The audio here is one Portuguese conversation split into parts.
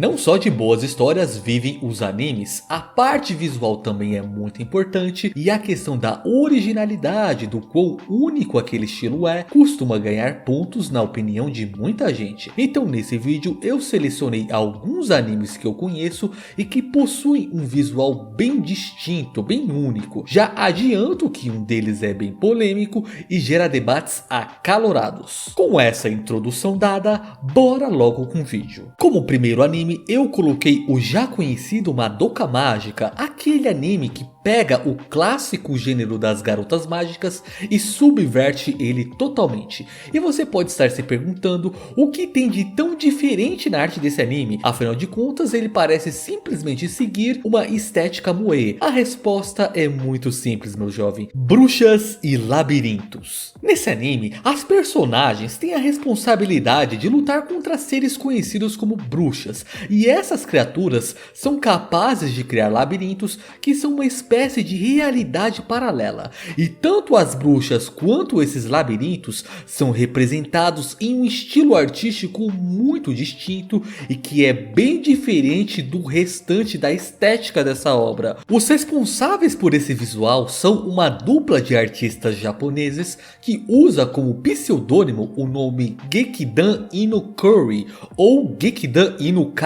Não só de boas histórias vivem os animes, a parte visual também é muito importante e a questão da originalidade, do quão único aquele estilo é, costuma ganhar pontos na opinião de muita gente. Então nesse vídeo eu selecionei alguns animes que eu conheço e que possuem um visual bem distinto, bem único. Já adianto que um deles é bem polêmico e gera debates acalorados. Com essa introdução dada, bora logo com o vídeo. Como primeiro anime, eu coloquei o já conhecido Madoka Mágica, aquele anime que pega o clássico gênero das garotas mágicas e subverte ele totalmente. E você pode estar se perguntando o que tem de tão diferente na arte desse anime, afinal de contas ele parece simplesmente seguir uma estética moe. A resposta é muito simples, meu jovem: bruxas e labirintos. Nesse anime, as personagens têm a responsabilidade de lutar contra seres conhecidos como bruxas, e essas criaturas são capazes de criar labirintos que são uma espécie de realidade paralela, e tanto as bruxas quanto esses labirintos são representados em um estilo artístico muito distinto e que é bem diferente do restante da estética dessa obra. Os responsáveis por esse visual são uma dupla de artistas japoneses que usa como pseudônimo o nome Gekidan Inokuri ou Gekidan Inokare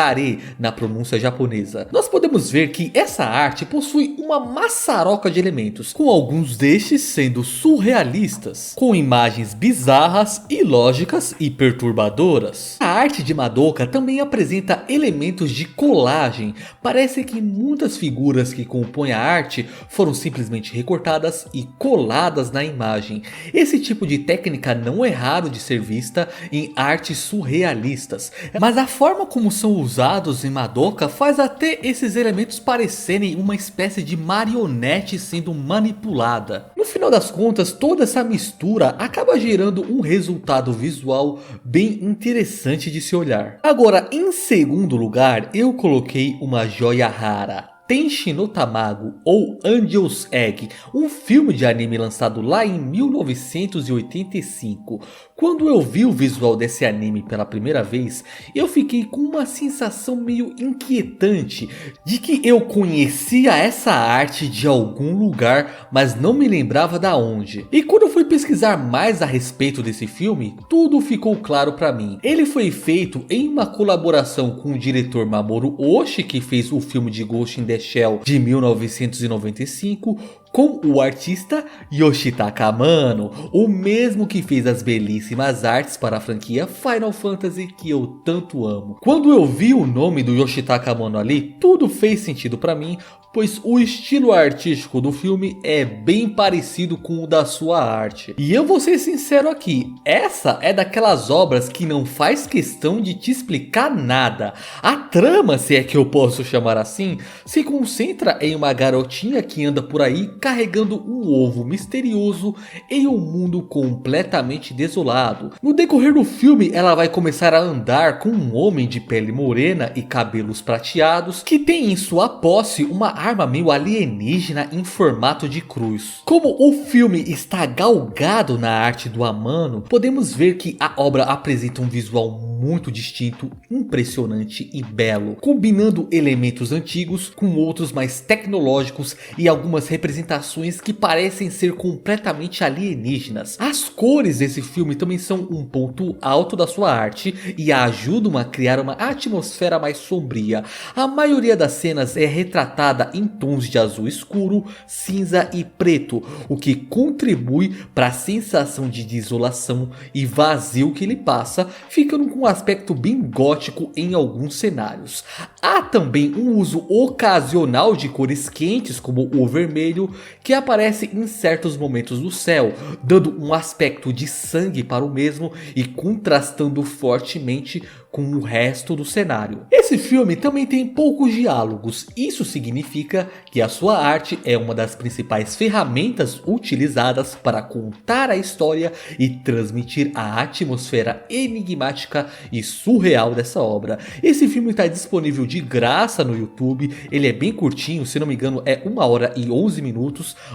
na pronúncia japonesa. Nós podemos ver que essa arte possui uma maçaroca de elementos, com alguns destes sendo surrealistas, com imagens bizarras, ilógicas e perturbadoras. A arte de Madoka também apresenta elementos de colagem. Parece que muitas figuras que compõem a arte foram simplesmente recortadas e coladas na imagem. Esse tipo de técnica não é raro de ser vista em artes surrealistas, mas a forma como são usados em Madoka faz até esses elementos parecerem uma espécie de marionete sendo manipulada. No final das contas, toda essa mistura acaba gerando um resultado visual bem interessante de se olhar. Agora, em segundo lugar, eu coloquei uma joia rara: Tenchi no Tamago ou Angel's Egg, um filme de anime lançado lá em 1985. Quando eu vi o visual desse anime pela primeira vez, eu fiquei com uma sensação meio inquietante de que eu conhecia essa arte de algum lugar, mas não me lembrava da onde. E quando eu fui pesquisar mais a respeito desse filme, tudo ficou claro para mim. Ele foi feito em uma colaboração com o diretor Mamoru Oshii, que fez o filme de Ghost in the Shell de 1995, com o artista Yoshitaka Amano, o mesmo que fez as belíssimas artes para a franquia Final Fantasy que eu tanto amo. Quando eu vi o nome do Yoshitaka Amano ali, tudo fez sentido para mim, pois o estilo artístico do filme é bem parecido com o da sua arte. E eu vou ser sincero aqui, essa é daquelas obras que não faz questão de te explicar nada. A trama, se é que eu posso chamar assim, se concentra em uma garotinha que anda por aí carregando um ovo misterioso em um mundo completamente desolado. No decorrer do filme, ela vai começar a andar com um homem de pele morena e cabelos prateados que tem em sua posse uma arma meio alienígena em formato de cruz. Como o filme está galgado na arte do Amano, podemos ver que a obra apresenta um visual muito distinto, impressionante e belo, combinando elementos antigos com outros mais tecnológicos e algumas representações que parecem ser completamente alienígenas. As cores desse filme também são um ponto alto da sua arte e a ajudam a criar uma atmosfera mais sombria. A maioria das cenas é retratada em tons de azul escuro, cinza e preto, o que contribui para a sensação de desolação e vazio que ele passa, ficando com um aspecto bem gótico em alguns cenários. Há também um uso ocasional de cores quentes como o vermelho, que aparece em certos momentos do céu, dando um aspecto de sangue para o mesmo e contrastando fortemente com o resto do cenário. Esse filme também tem poucos diálogos, isso significa que a sua arte é uma das principais ferramentas utilizadas para contar a história e transmitir a atmosfera enigmática e surreal dessa obra. Esse filme está disponível de graça no YouTube, ele é bem curtinho, se não me engano é 1h11min,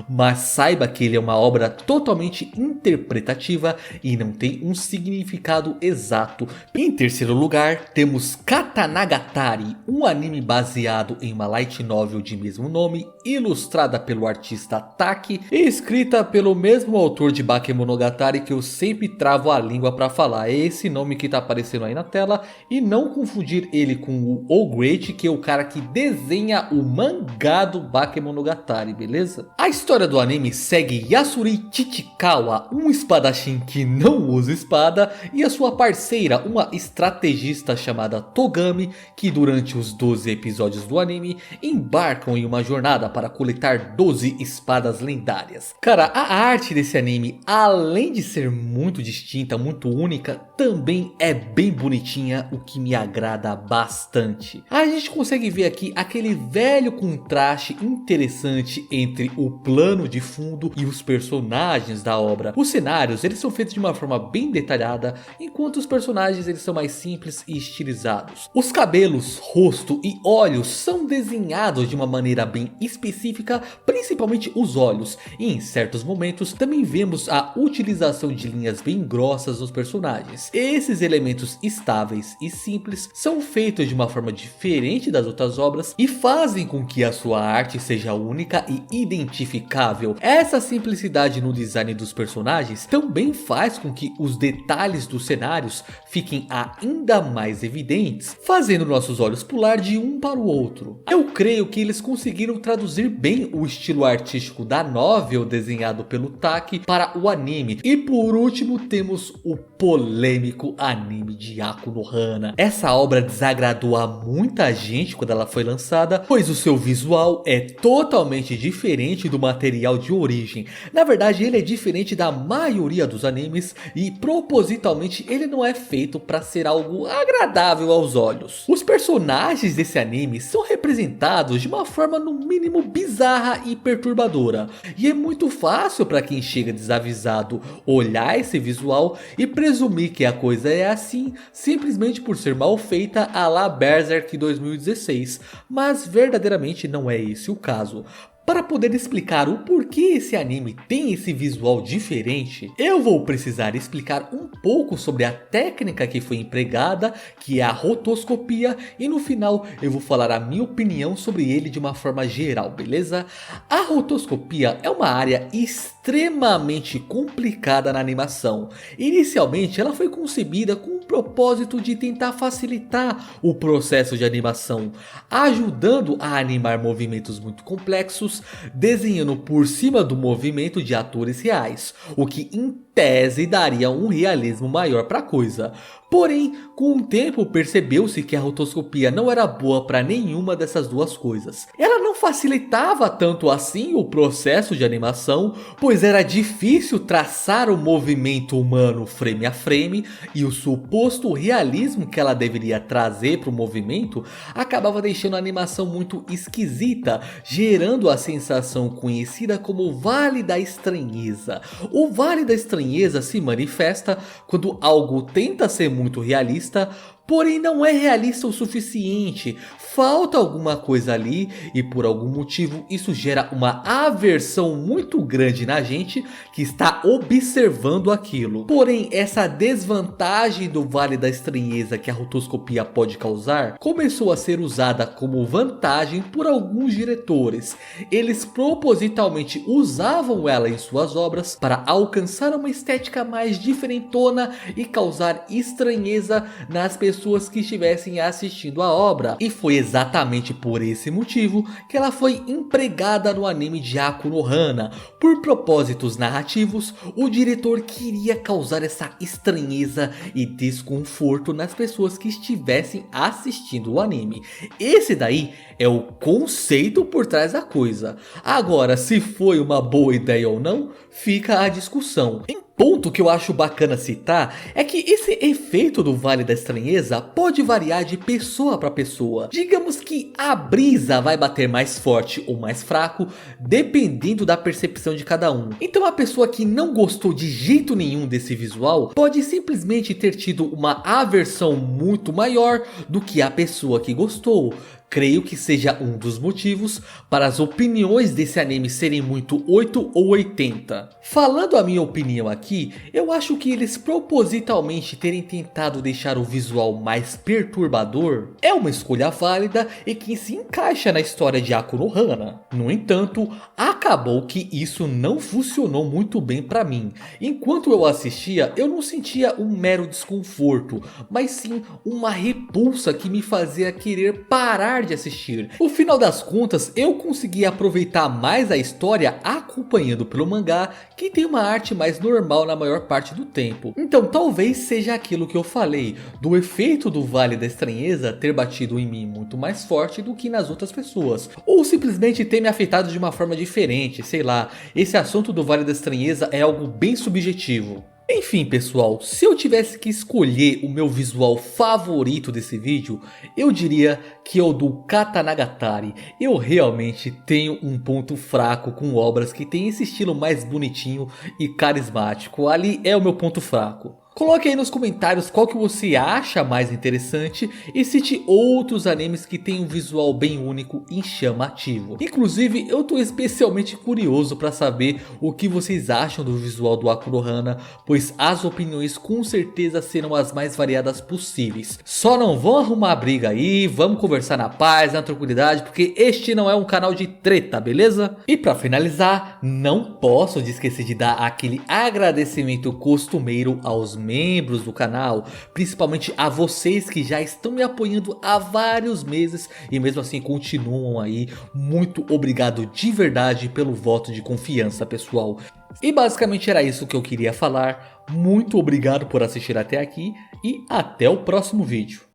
mas saiba que ele é uma obra totalmente interpretativa e não tem um significado exato. Em terceiro lugar, lugar, temos Katanagatari, um anime baseado em uma light novel de mesmo nome, ilustrada pelo artista Taki e escrita pelo mesmo autor de Bakemonogatari, que eu sempre travo a língua para falar. É esse nome que tá aparecendo aí na tela, e não confundir ele com o Great, que é o cara que desenha o mangá do Bakemonogatari, beleza? A história do anime segue Yasuri Chichikawa, um espadachim que não usa espada, e a sua parceira, uma estrategista chamada Togami, que durante os 12 episódios do anime embarcam em uma jornada para coletar 12 espadas lendárias. Cara, a arte desse anime, além de ser muito distinta, muito única, também é bem bonitinha, o que me agrada bastante. A gente consegue ver aqui aquele velho contraste interessante entre o plano de fundo e os personagens da obra. Os cenários, eles são feitos de uma forma bem detalhada, enquanto os personagens eles são mais simples e estilizados. Os cabelos, rosto e olhos são desenhados de uma maneira bem específica, principalmente os olhos, e em certos momentos também vemos a utilização de linhas bem grossas nos personagens. Esses elementos estáveis e simples são feitos de uma forma diferente das outras obras e fazem com que a sua arte seja única e identificável. Essa simplicidade no design dos personagens também faz com que os detalhes dos cenários fiquem ainda mais evidentes, fazendo nossos olhos pular de um para o outro. Eu creio que eles conseguiram traduzir bem o estilo artístico da novel desenhado pelo Taki para o anime. E por último temos o polêmico anime de Aku no Hana. Essa obra desagradou a muita gente quando ela foi lançada, pois o seu visual é totalmente diferente do material de origem. Na verdade, ele é diferente da maioria dos animes e propositalmente ele não é feito para ser algo agradável aos olhos. Os personagens desse anime são representados de uma forma no mínimo bizarra e perturbadora, e é muito fácil para quem chega desavisado olhar esse visual e presumir que a coisa é assim simplesmente por ser mal feita à la Berserk 2016, mas verdadeiramente não é esse o caso. Para poder explicar o porquê esse anime tem esse visual diferente, eu vou precisar explicar um pouco sobre a técnica que foi empregada, que é a rotoscopia, e no final eu vou falar a minha opinião sobre ele de uma forma geral, beleza? A rotoscopia é uma área extremamente complicada na animação. Inicialmente ela foi concebida com o propósito de tentar facilitar o processo de animação, ajudando a animar movimentos muito complexos, desenhando por cima do movimento de atores reais, o que em tese daria um realismo maior para a coisa. Porém, com o tempo percebeu-se que a rotoscopia não era boa para nenhuma dessas duas coisas. Ela não facilitava tanto assim o processo de animação, pois era difícil traçar o movimento humano frame a frame, e o suposto realismo que ela deveria trazer para o movimento acabava deixando a animação muito esquisita, gerando a sensação conhecida como Vale da Estranheza. O Vale da Estranheza se manifesta quando algo tenta ser muito realista, porém não é realista o suficiente, falta alguma coisa ali e por algum motivo isso gera uma aversão muito grande na gente que está observando aquilo. Porém, essa desvantagem do Vale da Estranheza que a rotoscopia pode causar começou a ser usada como vantagem por alguns diretores. Eles propositalmente usavam ela em suas obras para alcançar uma estética mais diferentona e causar estranheza nas pessoas que estivessem assistindo a obra, e foi exatamente por esse motivo que ela foi empregada no anime de Aku no Hana. Por propósitos narrativos, o diretor queria causar essa estranheza e desconforto nas pessoas que estivessem assistindo o anime. Esse daí é o conceito por trás da coisa. Agora, se foi uma boa ideia ou não, fica a discussão. Ponto que eu acho bacana citar é que esse efeito do Vale da Estranheza pode variar de pessoa para pessoa. Digamos que a brisa vai bater mais forte ou mais fraco, dependendo da percepção de cada um. Então a pessoa que não gostou de jeito nenhum desse visual pode simplesmente ter tido uma aversão muito maior do que a pessoa que gostou. Creio que seja um dos motivos para as opiniões desse anime serem muito 8 ou 80. Falando a minha opinião aqui, eu acho que eles propositalmente terem tentado deixar o visual mais perturbador é uma escolha válida e que se encaixa na história de Aku no Hana. No entanto, acabou que isso não funcionou muito bem para mim. Enquanto eu assistia, eu não sentia um mero desconforto, mas sim uma repulsa que me fazia querer parar de assistir. No final das contas, eu consegui aproveitar mais a história acompanhando pelo mangá, que tem uma arte mais normal na maior parte do tempo. Então talvez seja aquilo que eu falei, do efeito do Vale da Estranheza ter batido em mim muito mais forte do que nas outras pessoas. Ou simplesmente ter me afetado de uma forma diferente, sei lá. Esse assunto do Vale da Estranheza é algo bem subjetivo. Enfim pessoal, se eu tivesse que escolher o meu visual favorito desse vídeo, eu diria que é o do Katanagatari. Eu realmente tenho um ponto fraco com obras que tem esse estilo mais bonitinho e carismático. Ali é o meu ponto fraco. Coloque aí nos comentários qual que você acha mais interessante e cite outros animes que tem um visual bem único e chamativo. Inclusive eu tô especialmente curioso para saber o que vocês acham do visual do Aku no Hana, pois as opiniões com certeza serão as mais variadas possíveis. Só não vão arrumar briga aí, vamos conversar na paz, na tranquilidade, porque este não é um canal de treta, beleza? E para finalizar, não posso esquecer de dar aquele agradecimento costumeiro aos membros do canal, principalmente a vocês que já estão me apoiando há vários meses e mesmo assim continuam aí. Muito obrigado de verdade pelo voto de confiança, pessoal. E basicamente era isso que eu queria falar. Muito obrigado por assistir até aqui e até o próximo vídeo.